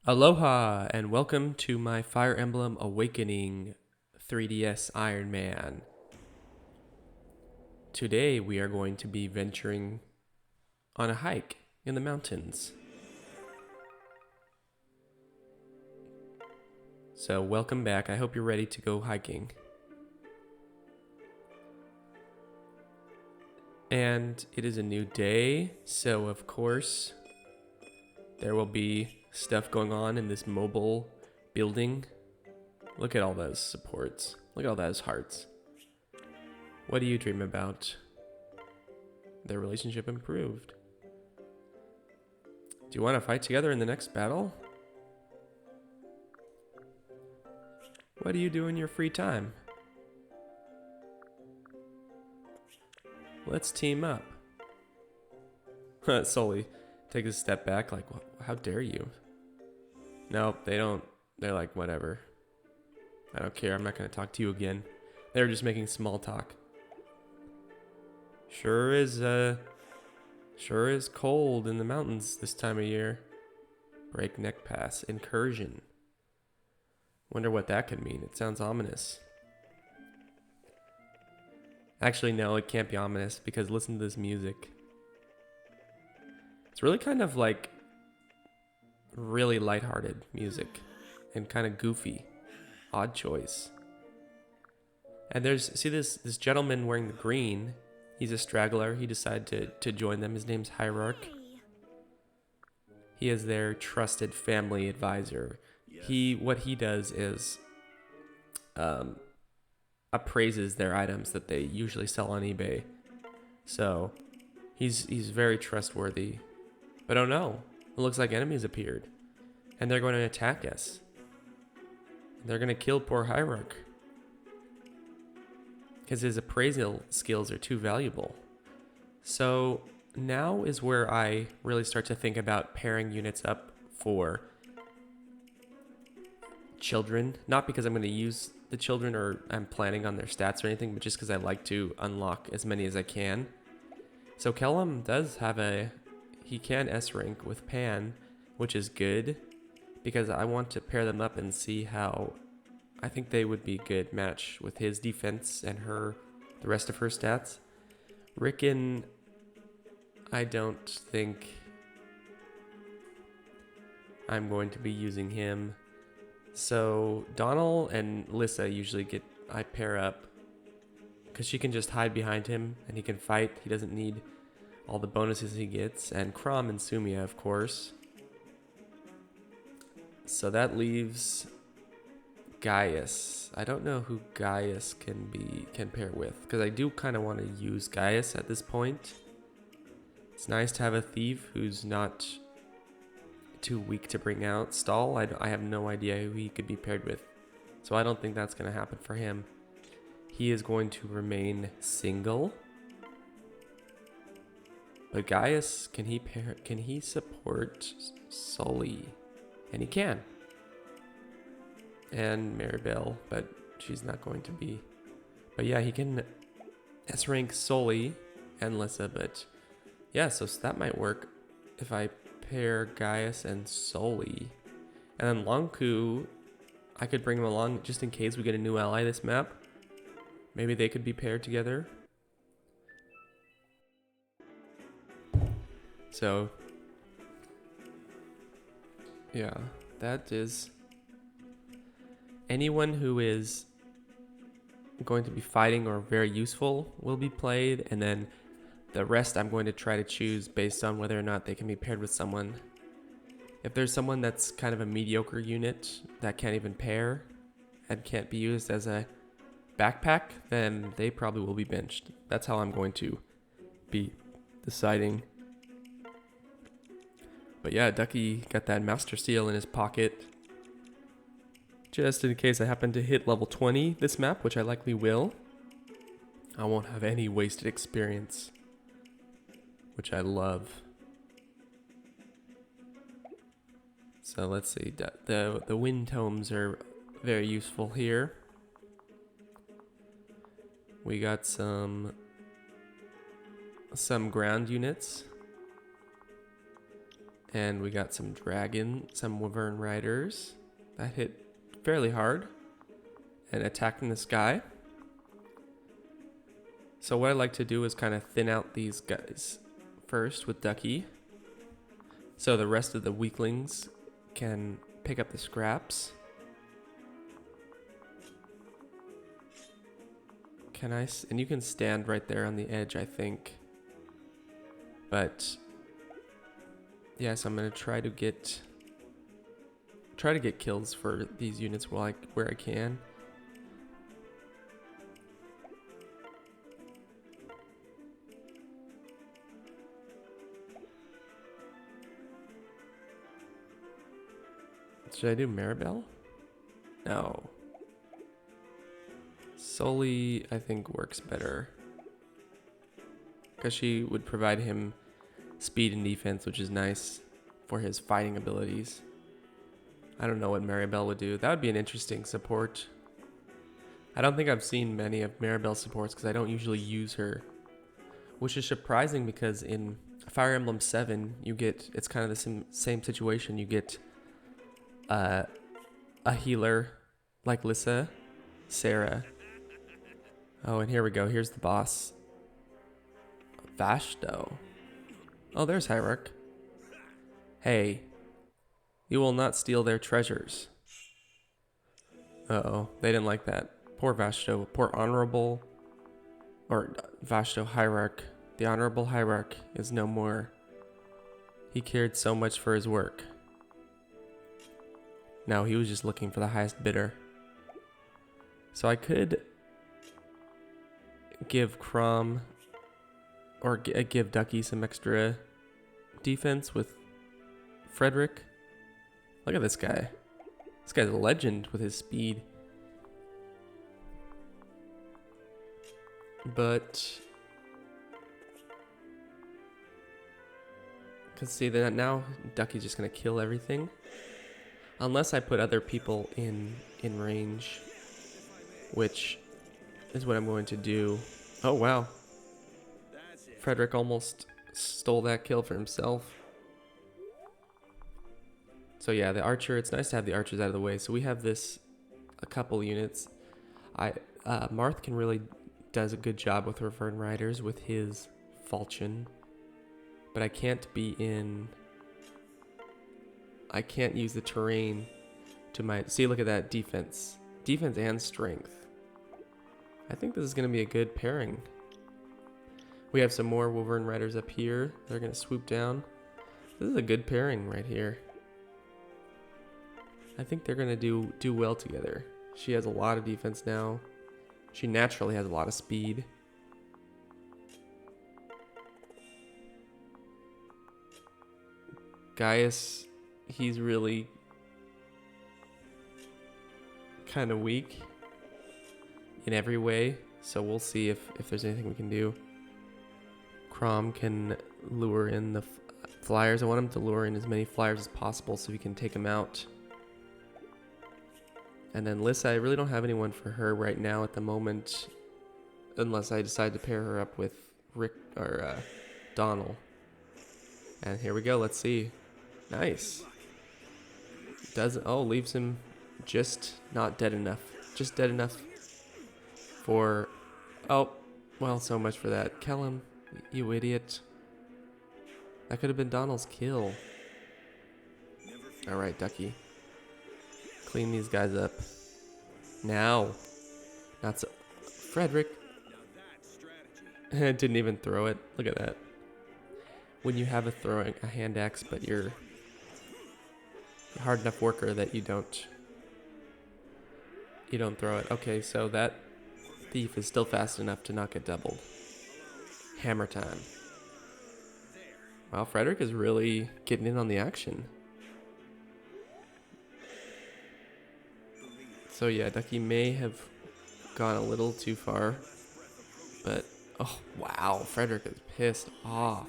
Aloha and welcome to my Fire Emblem Awakening 3DS Ironman. Today we are going to be venturing on a hike in the mountains. So welcome back. I hope you're ready to go hiking. And it is a new day, so of course there will be stuff going on in this mobile building. Look at all those supports. Look at all those hearts. What do you dream about? Their relationship improved. Do you want to fight together in the next battle? What do you do in your free time? Let's team up. Sully takes a step back like, how dare you? Nope, they don't. They're like, whatever. I don't care. I'm not going to talk to you again. They're just making small talk. Sure is cold in the mountains this time of year. Breakneck Pass incursion. Wonder what that could mean. It sounds ominous. Actually, no, it can't be ominous because listen to this music. It's really kind of like really lighthearted music and kind of goofy. Odd choice. And see this gentleman wearing the green. He's a straggler. He decided to join them. His name's Hierarch. He is their trusted family advisor. What he does is appraises their items that they usually sell on eBay. So he's very trustworthy. But oh no, it looks like enemies appeared. And they're going to attack us. They're going to kill poor Hierarch. Because his appraisal skills are too valuable. So now is where I really start to think about pairing units up for children. Not because I'm going to use the children or I'm planning on their stats or anything, but just because I like to unlock as many as I can. So Chrom does have he can S rank with Pan, which is good because I want to pair them up and see how I think they would be a good match with his defense and the rest of her stats. Rickon, I don't think I'm going to be using him. So Donald and Lissa usually I pair up because she can just hide behind him and he can fight. He doesn't need all the bonuses he gets. And Chrom and Sumia, of course. So that leaves Gaius. I don't know who Gaius can pair with because I do kind of want to use Gaius at this point. It's nice to have a thief who's not too weak to bring out. Stall, I have no idea who he could be paired with, so I don't think that's going to happen for him. He is going to remain single. But Gaius, can he support Sully? And he can. And Maribel, but she's not going to be. But yeah, he can S-rank Sully and Lissa, but yeah, so that might work if I pair Gaius and Sully. And then Longku, I could bring him along just in case we get a new ally this map. Maybe they could be paired together. So, yeah, that is anyone who is going to be fighting or very useful will be played, and then the rest I'm going to try to choose based on whether or not they can be paired with someone. If there's someone that's kind of a mediocre unit that can't even pair and can't be used as a backpack, then they probably will be benched. That's how I'm going to be deciding. But yeah, Ducky got that Master Seal in his pocket. Just in case I happen to hit level 20 this map, which I likely will. I won't have any wasted experience, which I love. So let's see, the wind tomes are very useful here. We got some ground units. And we got some some Wyvern Riders that hit fairly hard and attacking this guy. So what I like to do is kind of thin out these guys first with Ducky, so the rest of the weaklings can pick up the scraps. And you can stand right there on the edge, I think. But yes, I'm gonna try to get kills for these units where I can. Should I do Maribel? No. Sully, I think, works better, because she would provide him speed and defense, which is nice for his fighting abilities. I don't know what Maribel would do. That would be an interesting support. I don't think I've seen many of Maribel's supports because I don't usually use her, which is surprising because in Fire Emblem 7, it's kind of the same situation. You get a healer like Lissa, Sarah. Oh, and here we go. Here's the boss. Vashto. Oh, there's Hierarch. Hey, you will not steal their treasures. Uh-oh, they didn't like that. Poor Vashto. Poor Honorable... Or Vashto Hierarch. The Honorable Hierarch is no more. He cared so much for his work. No, he was just looking for the highest bidder. So I could give Chrom or give Ducky some extra defense with Frederick. Look at this guy. This guy's a legend with his speed. But because see that now Ducky's just gonna kill everything. Unless I put other people in range, which is what I'm going to do. Oh, wow. Frederick almost stole that kill for himself. So yeah, the archer, it's nice to have the archers out of the way. So we have a couple units. Marth does a good job with Wyvern Riders with his falchion. But I can't use the terrain to see, look at that defense. Defense and strength. I think this is going to be a good pairing. We have some more Wyvern Riders up here. They're going to swoop down. This is a good pairing right here. I think they're going to do well together. She has a lot of defense now. She naturally has a lot of speed. Gaius, he's really kind of weak in every way, so we'll see if there's anything we can do. Chrom can lure in the flyers. I want him to lure in as many flyers as possible so we can take him out. And then Lissa, I really don't have anyone for her right now at the moment, unless I decide to pair her up with Rick or Donald. And here we go. Let's see. Nice. Leaves him just not dead enough. Just dead enough for... Oh, well, so much for that. Kill him, you idiot. That could have been Donald's kill. Alright, Ducky. Clean these guys up. Now. Not so... Frederick. Didn't even throw it. Look at that. When you have a hand axe, but you're a hard enough worker that you don't throw it. Okay, so that thief is still fast enough to not get doubled. Hammer time. Wow, Frederick is really getting in on the action. So yeah, Ducky may have gone a little too far, but oh wow, Frederick is pissed off.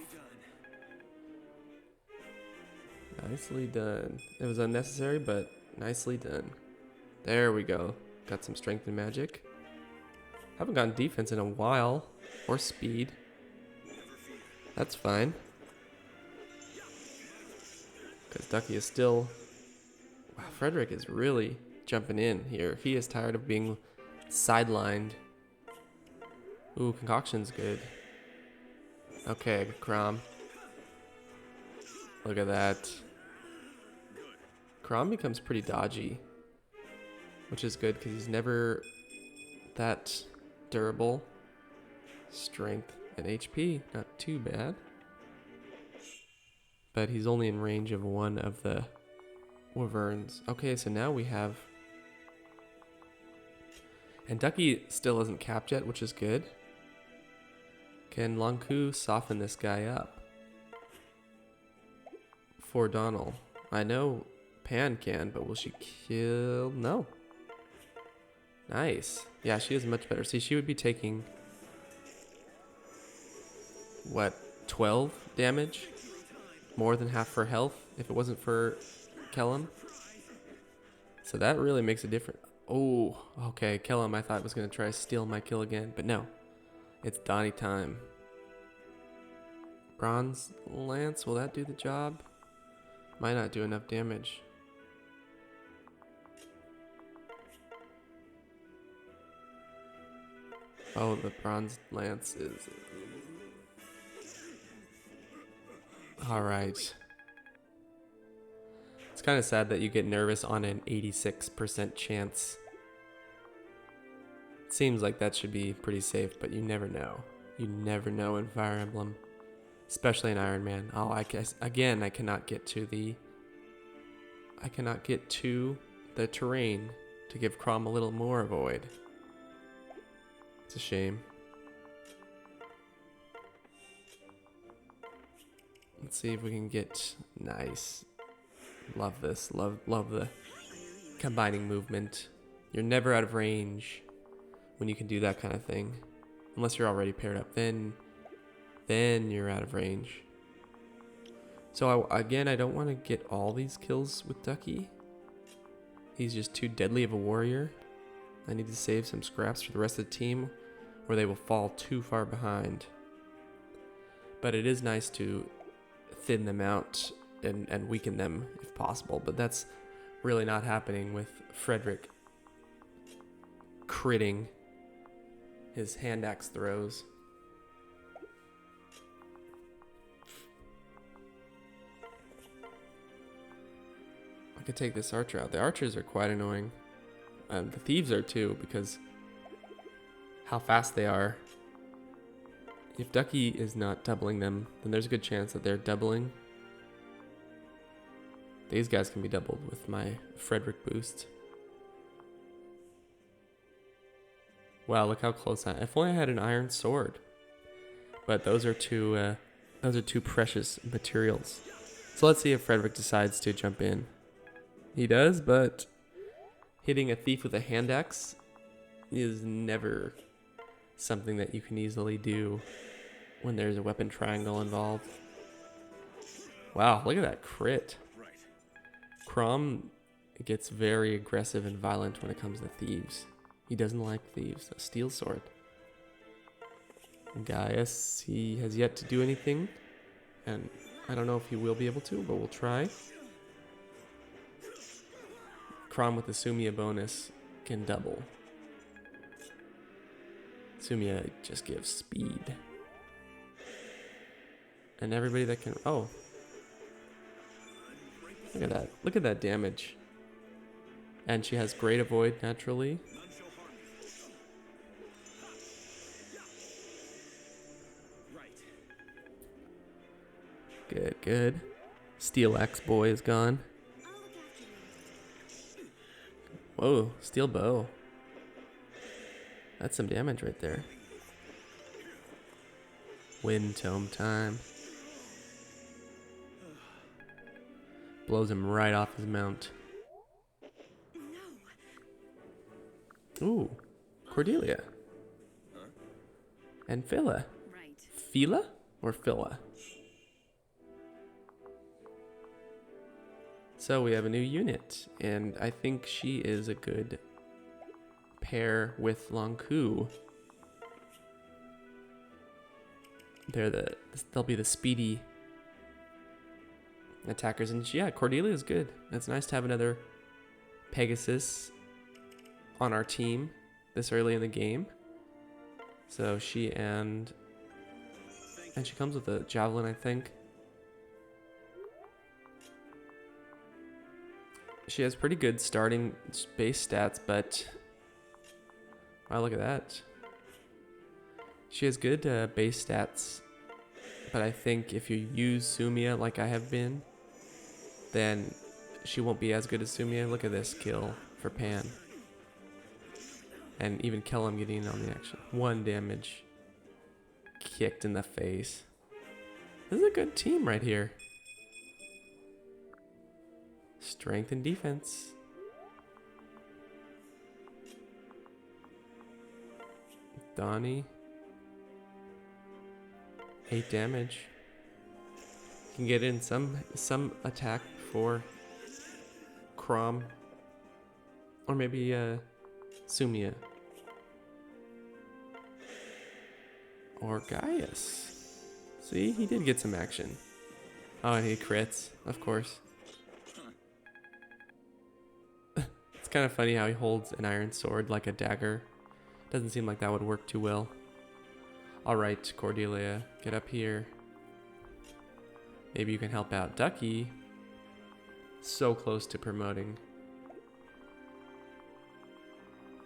Nicely done. It was unnecessary, but nicely done. There we go. Got some strength and magic. Haven't gotten defense in a while, or speed. That's fine. Because Ducky is still... Wow, Frederick is really jumping in here. He is tired of being sidelined. Ooh, concoction's good. Okay, Chrom. Look at that. Chrom becomes pretty dodgy, which is good because he's never that durable. Strength and HP, not too bad. But he's only in range of one of the wyverns. Okay, so now we have... And Ducky still isn't capped yet, which is good. Can Lonku soften this guy up? For Donald. I know Pan can, but will she kill? No. Nice. Yeah, she is much better. See, she would be taking... What? 12 damage? More than half her health if it wasn't for Kellum. So that really makes a difference. Oh, okay. Kellum, I thought was going to try to steal my kill again, but no. It's Donnie time. Bronze Lance, will that do the job? Might not do enough damage. Oh, the Bronze Lance is... Alright. It's kind of sad that you get nervous on an 86% chance. It seems like that should be pretty safe, but you never know. You never know in Fire Emblem. Especially in Ironman. Oh, I guess, again, I cannot get to the terrain to give Chrom a little more void. It's a shame. Let's see if we can get... Nice. Love this. Love the combining movement. You're never out of range when you can do that kind of thing. Unless you're already paired up. Then you're out of range. So again, I don't want to get all these kills with Ducky. He's just too deadly of a warrior. I need to save some scraps for the rest of the team, or they will fall too far behind. But it is nice to thin them out and weaken them if possible. But that's really not happening with Frederick critting his hand axe throws. I could take this archer out. The archers are quite annoying. The thieves are too, because how fast they are. If Ducky is not doubling them, then there's a good chance that they're doubling. These guys can be doubled with my Frederick boost. Wow, look how close I am. If only I had an iron sword. But those are two precious materials. So let's see if Frederick decides to jump in. He does, but hitting a thief with a hand axe is never something that you can easily do when there's a weapon triangle involved. Wow, look at that crit. Chrom gets very aggressive and violent when it comes to thieves. He doesn't like thieves. A steel sword. Gaius, he has yet to do anything, and I don't know if he will be able to, but we'll try. Chrom with the Sumia bonus can double. Sumia just gives speed. And everybody that can... Oh. Look at that. Look at that damage. And she has great avoid naturally. Good, good. Steel axe boy is gone. Whoa, steel bow. That's some damage right there. Wind tome time. Blows him right off his mount. Ooh, Cordelia. And Phila. Phila or Phila? So we have a new unit, and I think she is a good pair with Lonku. They'll be the speedy attackers. And yeah, Cordelia is good. It's nice to have another Pegasus on our team this early in the game. So she she comes with a javelin, I think. She has pretty good starting base stats, but wow, look at that. She has good base stats, but I think if you use Sumia like I have been, then she won't be as good as Sumia. Look at this kill for Pan. And even Kellum getting in on the action. 1 damage. Kicked in the face. This is a good team right here. Strength and defense. Donnie. 8 damage. Can get in some attack for Chrom. Or maybe Sumia. Or Gaius. See, he did get some action. Oh, and he crits, of course. It's kind of funny how he holds an iron sword like a dagger. Doesn't seem like that would work too well. Alright, Cordelia, get up here. Maybe you can help out Ducky. So close to promoting.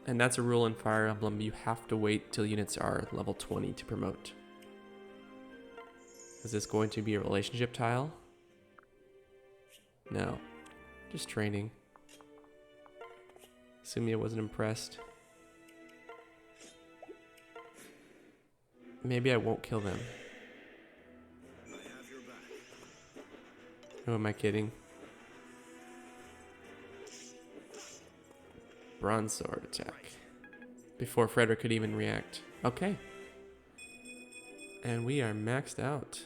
And that's a rule in Fire Emblem. You have to wait till units are level 20 to promote. Is this going to be a relationship tile? No. Just training. Sumia wasn't impressed. Maybe I won't kill them. Who am I kidding? Bronze sword attack. Before Frederick could even react. Okay. And we are maxed out.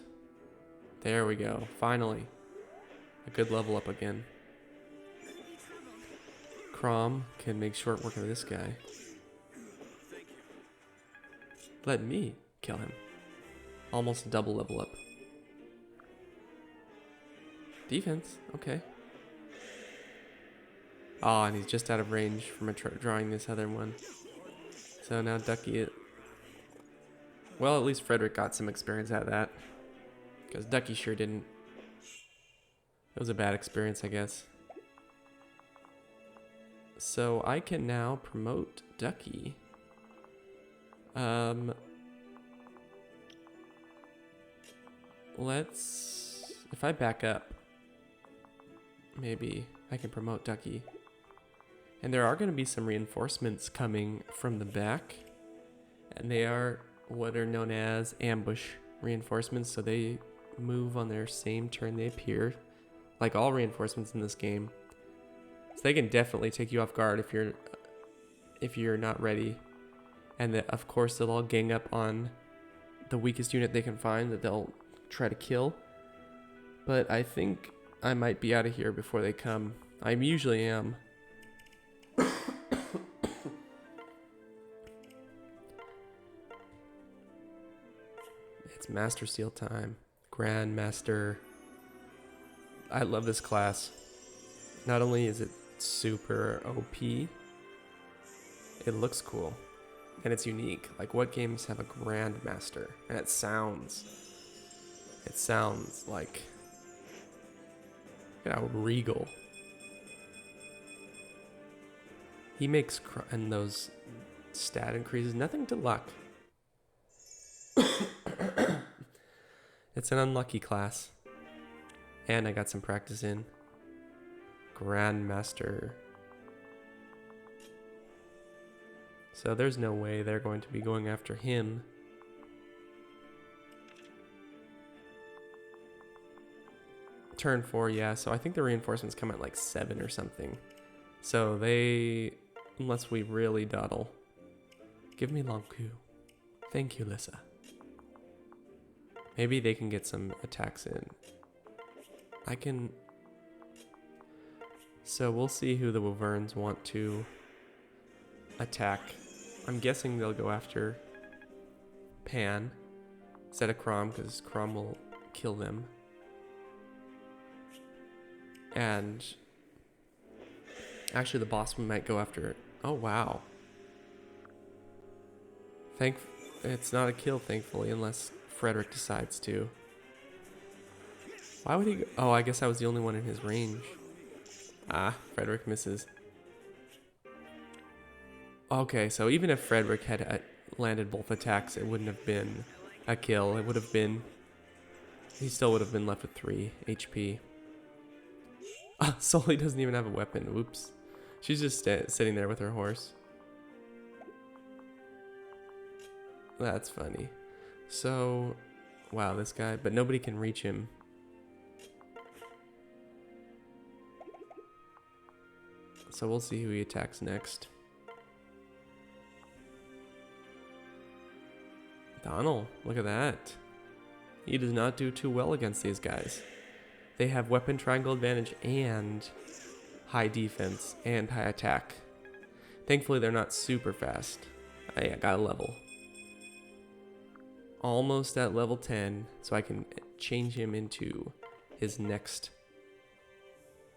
There we go. Finally. A good level up again. Chrom can make short work of this guy. Let me kill him. Almost a double level up. Defense. Okay. Oh, and he's just out of range from drawing this other one. So now Ducky... Well, at least Frederick got some experience out of that. Because Ducky sure didn't. It was a bad experience, I guess. So I can now promote Ducky. Let's... If I back up, maybe I can promote Ducky. And there are going to be some reinforcements coming from the back. And they are what are known as ambush reinforcements. So they move on their same turn they appear. Like all reinforcements in this game. So they can definitely take you off guard if you're not ready. And that, of course, they'll all gang up on the weakest unit they can find that they'll try to kill. But I think I might be out of here before they come. I usually am. It's Master Seal time. Grandmaster. I love this class. Not only is it super OP, it looks cool. And it's unique. Like, what games have a Grandmaster? And it sounds like, you know, regal. He makes and those stat increases nothing to luck. It's an unlucky class. And I got some practice in. Grandmaster. So there's no way they're going to be going after him. Turn 4, yeah. So I think the reinforcements come at like 7 or something. So they, unless we really dawdle. Give me Lonku. Thank you, Lissa. Maybe they can get some attacks in. I can... So we'll see who the Wyverns want to attack. I'm guessing they'll go after Pan instead of Chrom, because Chrom will kill them. And actually, the boss we might go after. Oh wow! It's not a kill, thankfully, unless Frederick decides to. Why would he go? Oh, I guess I was the only one in his range. Ah, Frederick misses. Okay, so even if Frederick had landed both attacks, it wouldn't have been a kill. It would have been... He still would have been left with 3 HP. Ah, Sully doesn't even have a weapon. Whoops. She's just sitting there with her horse. That's funny. So, wow, this guy... But nobody can reach him. So we'll see who he attacks next. Donald, look at that. He does not do too well against these guys. They have weapon triangle advantage and high defense and high attack. Thankfully, they're not super fast. I got a level. Almost at level 10, so I can change him into his next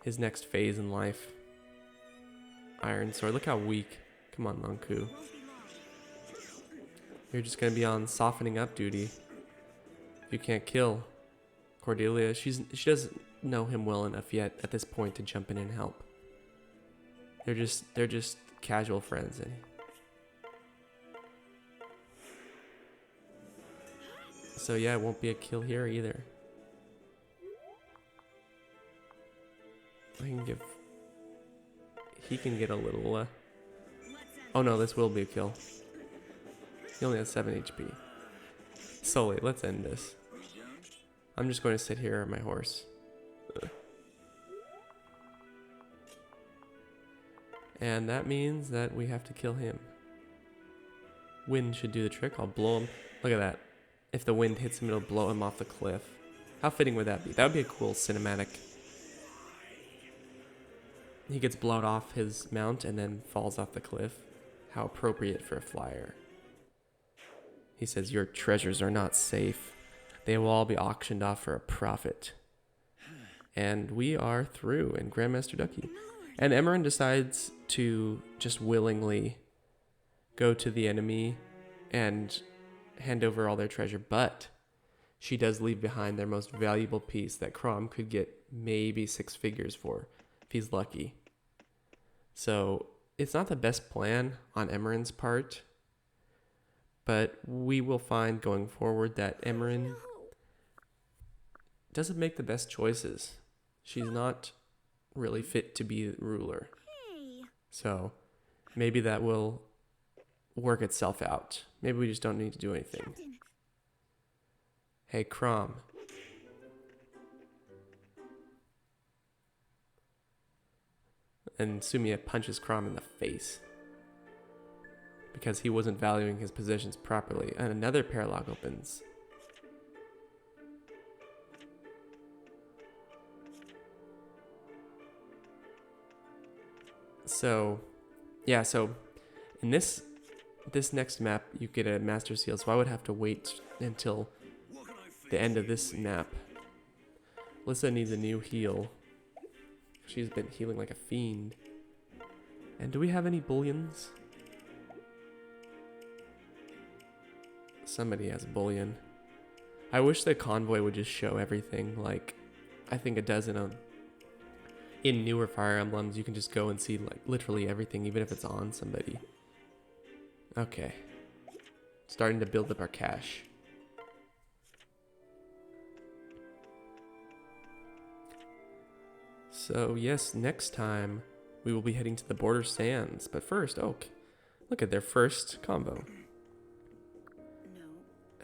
phase in life. Iron Sword. Look how weak. Come on, Lonku. You're just gonna be on softening up duty. If you can't kill Cordelia, she doesn't know him well enough yet at this point to jump in and help. They're just casual friends. So yeah, it won't be a kill here either. He can get a little... Oh no, this will be a kill. He only has 7 HP. Sully, let's end this. I'm just going to sit here on my horse. Ugh. And that means that we have to kill him. Wind should do the trick. I'll blow him. Look at that. If the wind hits him, it'll blow him off the cliff. How fitting would that be? That would be a cool cinematic. He gets blown off his mount and then falls off the cliff. How appropriate for a flyer. He says, your treasures are not safe. They will all be auctioned off for a profit. And we are through in Grandmaster Ducky. And Emerin decides to just willingly go to the enemy and hand over all their treasure. But she does leave behind their most valuable piece that Chrom could get maybe 6 figures for if he's lucky. So it's not the best plan on Emerin's part. But we will find going forward that Emerin doesn't make the best choices. She's not really fit to be ruler. So maybe that will work itself out. Maybe we just don't need to do anything. Hey, Chrom. And Sumia punches Chrom in the face. Because he wasn't valuing his positions properly. And another paralog opens. So, yeah, so in this next map, you get a Master Seal, so I would have to wait until the end of this map. Alyssa needs a new heal. She's been healing like a fiend. And do we have any bullions? Somebody has bullion. I wish the convoy would just show everything like I think it does in newer Fire Emblems. You can just go and see like literally everything, even if it's on somebody. Okay. Starting to build up our cash. So yes, next time we will be heading to the Border Sands. But first, look at their first combo.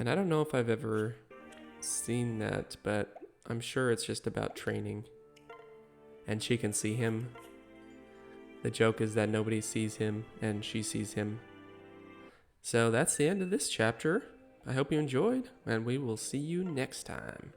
And I don't know if I've ever seen that, but I'm sure it's just about training. And she can see him. The joke is that nobody sees him, and she sees him. So that's the end of this chapter. I hope you enjoyed, and we will see you next time.